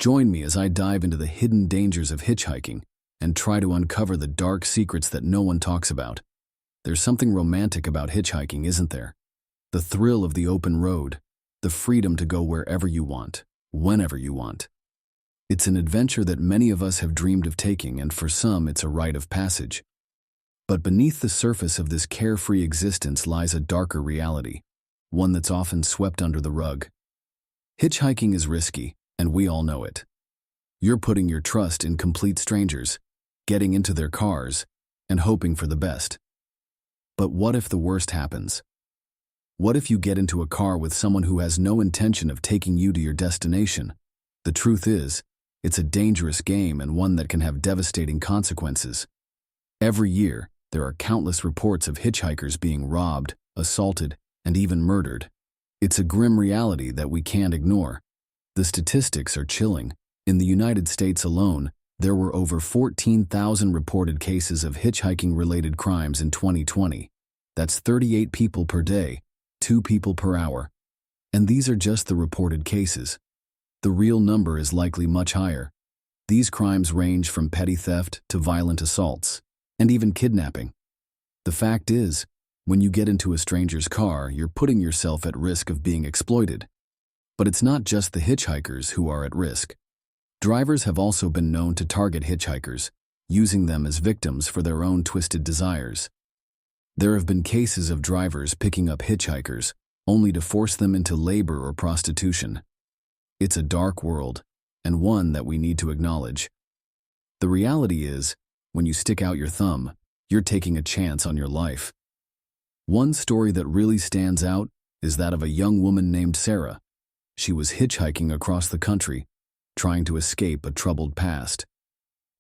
Join me as I dive into the hidden dangers of hitchhiking and try to uncover the dark secrets that no one talks about. There's something romantic about hitchhiking, isn't there? The thrill of the open road, the freedom to go wherever you want, whenever you want. It's an adventure that many of us have dreamed of taking, and for some it's a rite of passage. But beneath the surface of this carefree existence lies a darker reality, one that's often swept under the rug. Hitchhiking is risky, and we all know it. You're putting your trust in complete strangers, getting into their cars, and hoping for the best. But what if the worst happens? What if you get into a car with someone who has no intention of taking you to your destination? The truth is, it's a dangerous game, and one that can have devastating consequences. Every year, there are countless reports of hitchhikers being robbed, assaulted, and even murdered. It's a grim reality that we can't ignore. The statistics are chilling. In the United States alone, there were over 14,000 reported cases of hitchhiking-related crimes in 2020. That's 38 people per day, 2 people per hour. And these are just the reported cases. The real number is likely much higher. These crimes range from petty theft to violent assaults, and even kidnapping. The fact is, when you get into a stranger's car, you're putting yourself at risk of being exploited. But it's not just the hitchhikers who are at risk. Drivers have also been known to target hitchhikers, using them as victims for their own twisted desires. There have been cases of drivers picking up hitchhikers, only to force them into labor or prostitution. It's a dark world, and one that we need to acknowledge. The reality is, when you stick out your thumb, you're taking a chance on your life. One story that really stands out is that of a young woman named Sarah. She was hitchhiking across the country, trying to escape a troubled past.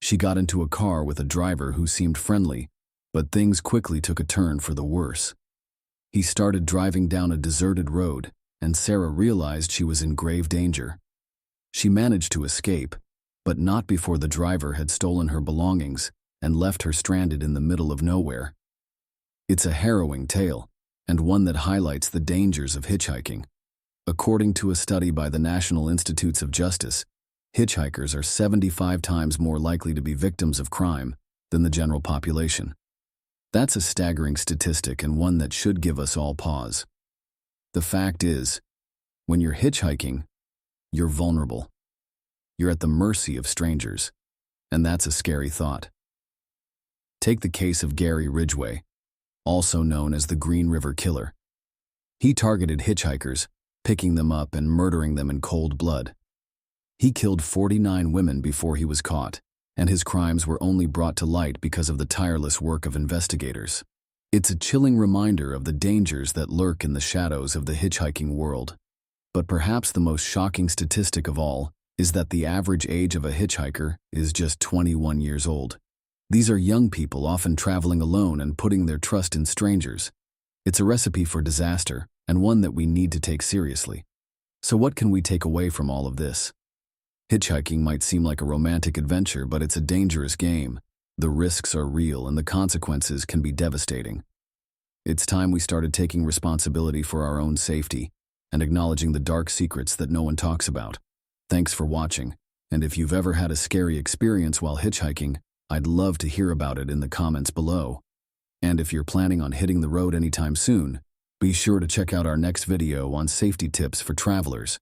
She got into a car with a driver who seemed friendly, but things quickly took a turn for the worse. He started driving down a deserted road, and Sarah realized she was in grave danger. She managed to escape, but not before the driver had stolen her belongings and left her stranded in the middle of nowhere. It's a harrowing tale, and one that highlights the dangers of hitchhiking. According to a study by the National Institutes of Justice, hitchhikers are 75 times more likely to be victims of crime than the general population. That's a staggering statistic, and one that should give us all pause. The fact is, when you're hitchhiking, you're vulnerable. You're at the mercy of strangers, and that's a scary thought. Take the case of Gary Ridgway, also known as the Green River Killer. He targeted hitchhikers, picking them up and murdering them in cold blood. He killed 49 women before he was caught, and his crimes were only brought to light because of the tireless work of investigators. It's a chilling reminder of the dangers that lurk in the shadows of the hitchhiking world. But perhaps the most shocking statistic of all is that the average age of a hitchhiker is just 21 years old. These are young people often traveling alone and putting their trust in strangers. It's a recipe for disaster, and one that we need to take seriously. So what can we take away from all of this? Hitchhiking might seem like a romantic adventure, but it's a dangerous game. The risks are real, and the consequences can be devastating. It's time we started taking responsibility for our own safety and acknowledging the dark secrets that no one talks about. Thanks for watching, and if you've ever had a scary experience while hitchhiking, I'd love to hear about it in the comments below. And if you're planning on hitting the road anytime soon, be sure to check out our next video on safety tips for travelers.